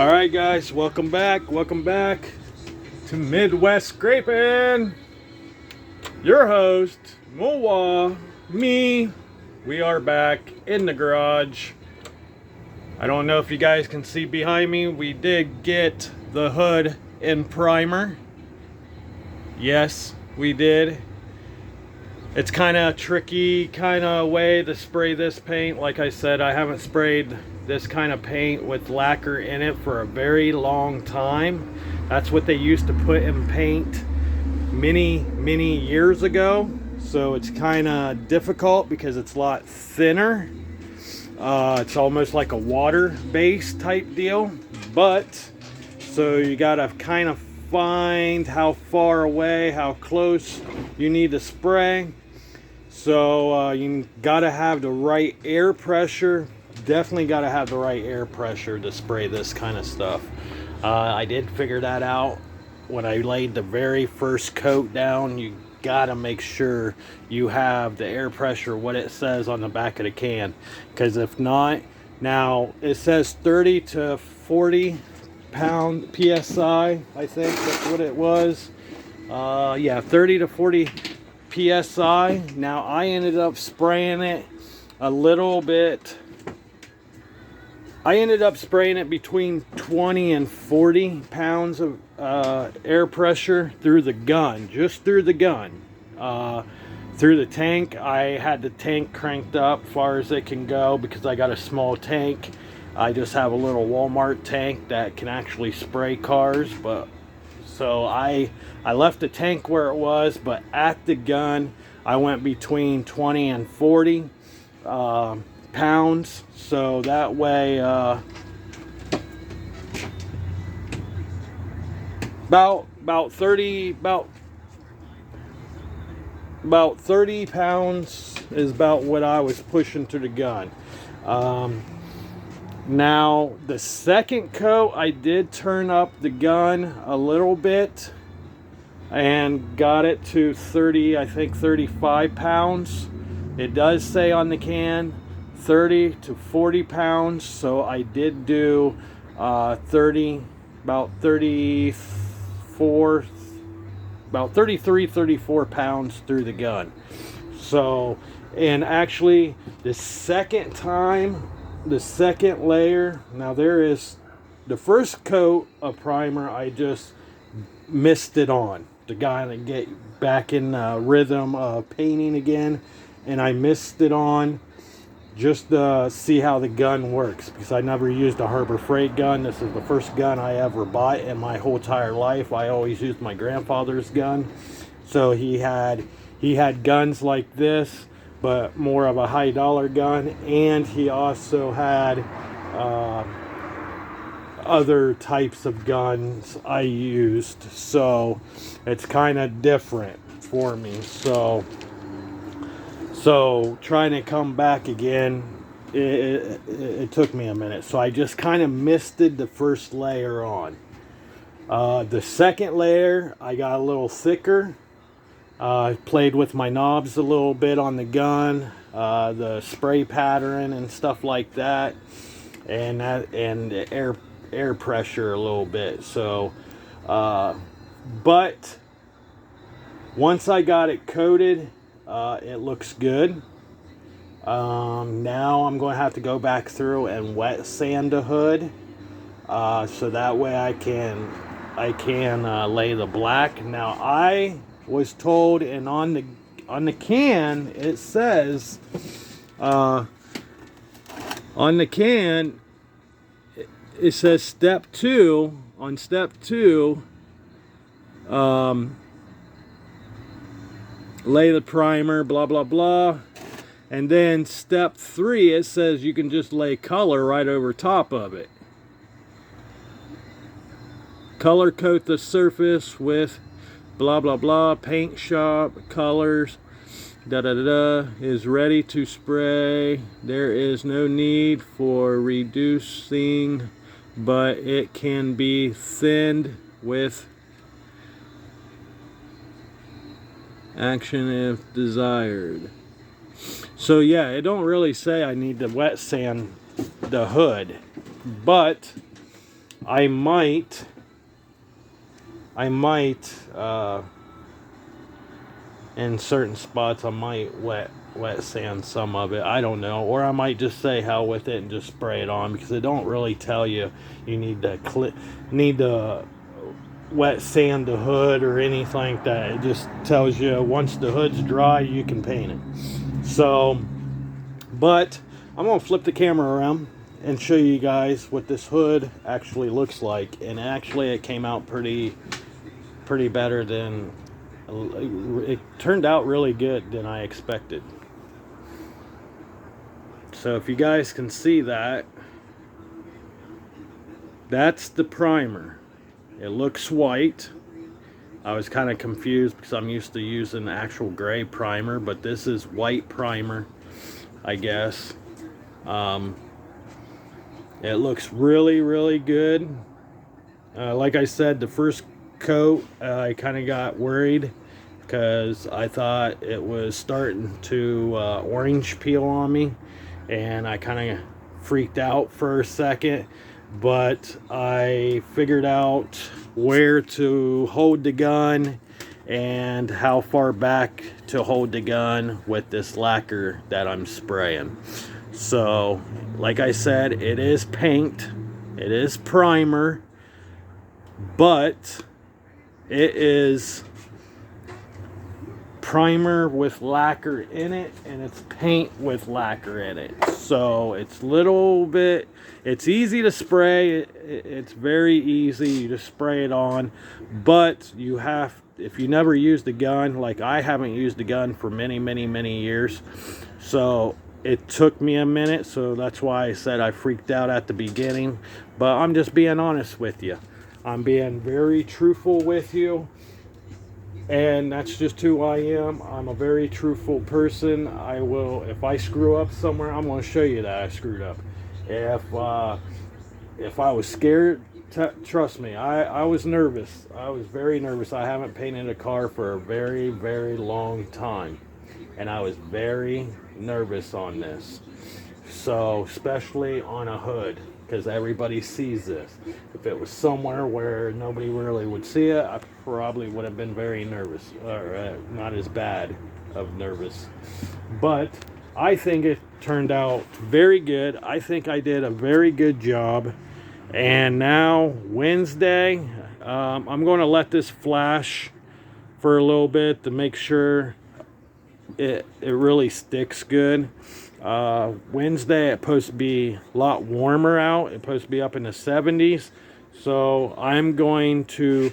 All right, guys, welcome back. Welcome back to Midwest Scraping. Your host, Mowa, me. We are back in the garage. I don't know if you guys can see behind me. We did get the hood in primer. Yes, we did. It's kind of tricky kind of way to spray this paint. Like I said, I haven't sprayed this kind of paint with lacquer in it for a very long time. That's what they used to put in paint many years ago. So it's kind of difficult because it's a lot thinner. It's almost like a water-based type deal. But, so you gotta kind of find how far away, how close you need to spray. So you gotta have the right air pressure. Definitely gotta have the right air pressure to spray this kind of stuff. I did figure that out when I laid the very first coat down. You gotta make sure you have the air pressure, what it says on the back of the can, because if not, now it says 30 to 40 pound psi. I think that's what it was. Yeah, 30 to 40 psi. Now I ended up spraying it a little bit. I ended up spraying it between 20 and 40 pounds of air pressure through the gun, just through the gun. Through the tank, I had the tank cranked up far as it can go because I got a small tank. I just have a little Walmart tank that can actually spray cars, but so I left the tank where it was, but at the gun I went between 20 and 40 pounds, so that way about 30 pounds is about what I was pushing to the gun. Now the second coat, I did turn up the gun a little bit and got it to 30, I think 35 pounds. It does say on the can 30 to 40 pounds, so I did do about 33, 34 pounds through the gun. So, and actually the second time, the second layer, now there is the first coat of primer, I just missed it on to kind of get back in rhythm of painting again, and I missed it on just to see how the gun works, because I never used a Harbor Freight gun. This is the first gun I ever bought in my whole entire life. I always used my grandfather's gun. So he had guns like this, but more of a high dollar gun, and he also had other types of guns I used. So it's kind of different for me. So trying to come back again, it took me a minute. So I just kind of misted the first layer on. The second layer, I got a little thicker. Played with my knobs a little bit on the gun, the spray pattern and stuff like that, and the air pressure a little bit. So, but once I got it coated, it looks good. Now I'm going to have to go back through and wet sand the hood, so that way I can lay the black. Now I was told, and on the can it says, on the can it says step 2. On step 2, lay the primer, blah blah blah, and then step 3, it says you can just lay color right over top of it. Color coat the surface with blah blah blah, paint shop colors, da da da da, is ready to spray. There is no need for reducing, but it can be thinned with action if desired. So yeah, it don't really say I need to wet sand the hood, but I might in certain spots I might wet sand some of it. I don't know, or I might just say hell with it and just spray it on, because it don't really tell you need to wet sand the hood or anything like that. It just tells you once the hood's dry you can paint it. So, but I'm gonna flip the camera around and show you guys what this hood actually looks like. And actually it came out pretty better than it turned out, really good than I expected. So if you guys can see that, that's the primer. It looks white. I was kind of confused because I'm used to using actual gray primer, but this is white primer, I guess. It looks really good. Like I said, the first coat, I kind of got worried because I thought it was starting to orange peel on me, and I kind of freaked out for a second. But I figured out where to hold the gun and how far back to hold the gun with this lacquer that I'm spraying. So, like I said, it is paint, it is primer, but it is primer with lacquer in it, and it's paint with lacquer in it. So it's it's easy to spray. It's very easy. You just spray it on, but if you never used a gun, like I haven't used a gun for many years, so it took me a minute. So that's why I said I freaked out at the beginning, but I'm just being honest with you. I'm being very truthful with you. And that's just who I am. I'm a very truthful person. If I screw up somewhere, I'm going to show you that I screwed up. If I was scared, trust me, I was nervous. I was very nervous. I haven't painted a car for a very long time, and I was very nervous on this. So, especially on a hood, because everybody sees this. If it was somewhere where nobody really would see it, I probably would have been very nervous, or not as bad of nervous. But I think it turned out very good. I think I did a very good job. And now Wednesday, I'm going to let this flash for a little bit to make sure it really sticks good. Wednesday it's supposed to be a lot warmer out. It's supposed to be up in the 70s. So I'm going to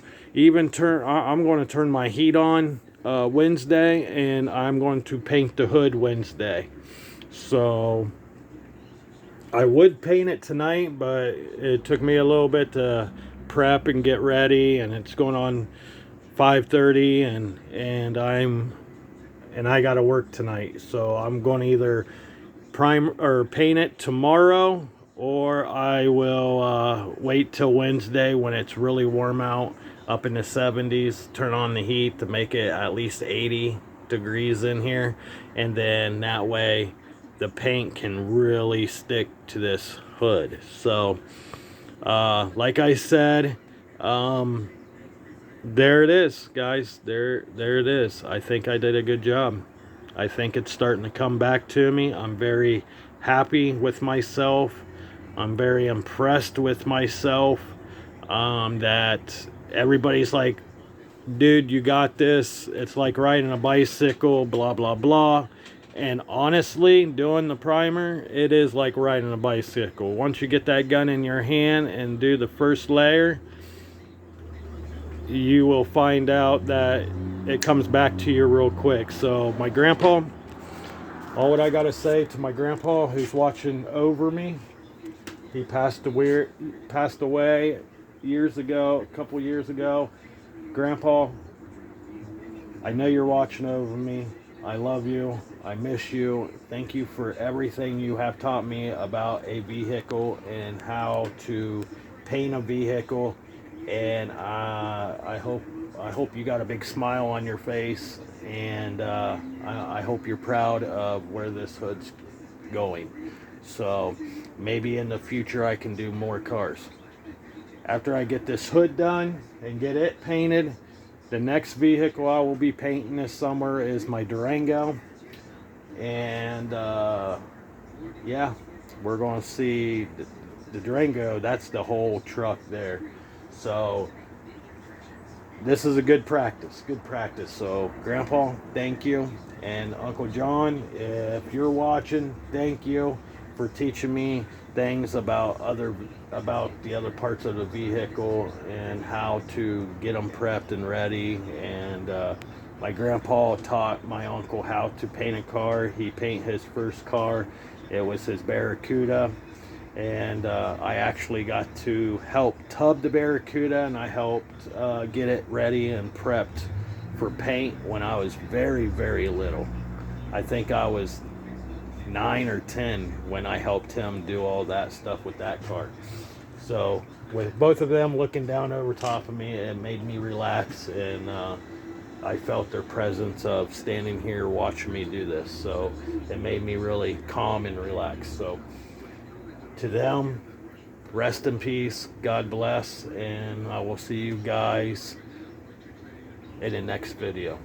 turn my heat on Wednesday, and I'm going to paint the hood Wednesday. So I would paint it tonight, but it took me a little bit to prep and get ready, and it's going on 5:30, and I got to work tonight. So I'm going to either prime or paint it tomorrow, or I will wait till Wednesday when it's really warm out, up in the 70s, turn on the heat to make it at least 80 degrees in here, and then that way the paint can really stick to this hood. So like I said, there it is, guys. There it is. I think I did a good job. I think it's starting to come back to me. I'm very happy with myself. I'm very impressed with myself. That everybody's like, dude, you got this. It's like riding a bicycle, blah, blah, blah. And honestly, doing the primer, it is like riding a bicycle. Once you get that gun in your hand and do the first layer, you will find out that it comes back to you real quick. So my grandpa, all what I gotta say to my grandpa who's watching over me, he passed away years ago, a couple years ago. Grandpa, I know you're watching over me. I love you. I miss you. Thank you for everything you have taught me about a vehicle and how to paint a vehicle. And I hope you got a big smile on your face, and I hope you're proud of where this hood's going. So maybe in the future I can do more cars. after I get this hood done and get it painted, the next vehicle I will be painting this summer is my Durango. And yeah, we're going to see the Durango. That's the whole truck there. So this is a good practice. So Grandpa, thank you. And Uncle John, if you're watching, thank you for teaching me things about the other parts of the vehicle and how to get them prepped and ready. And my grandpa taught my uncle how to paint a car. He painted his first car. It was his Barracuda. And I actually got to help tub the Barracuda, and I helped get it ready and prepped for paint when I was very, very little. I think I was 9 or 10 when I helped him do all that stuff with that car. So with both of them looking down over top of me, it made me relax, and I felt their presence of standing here watching me do this. So it made me really calm and relaxed. So to them, rest in peace, God bless, and I will see you guys in the next video.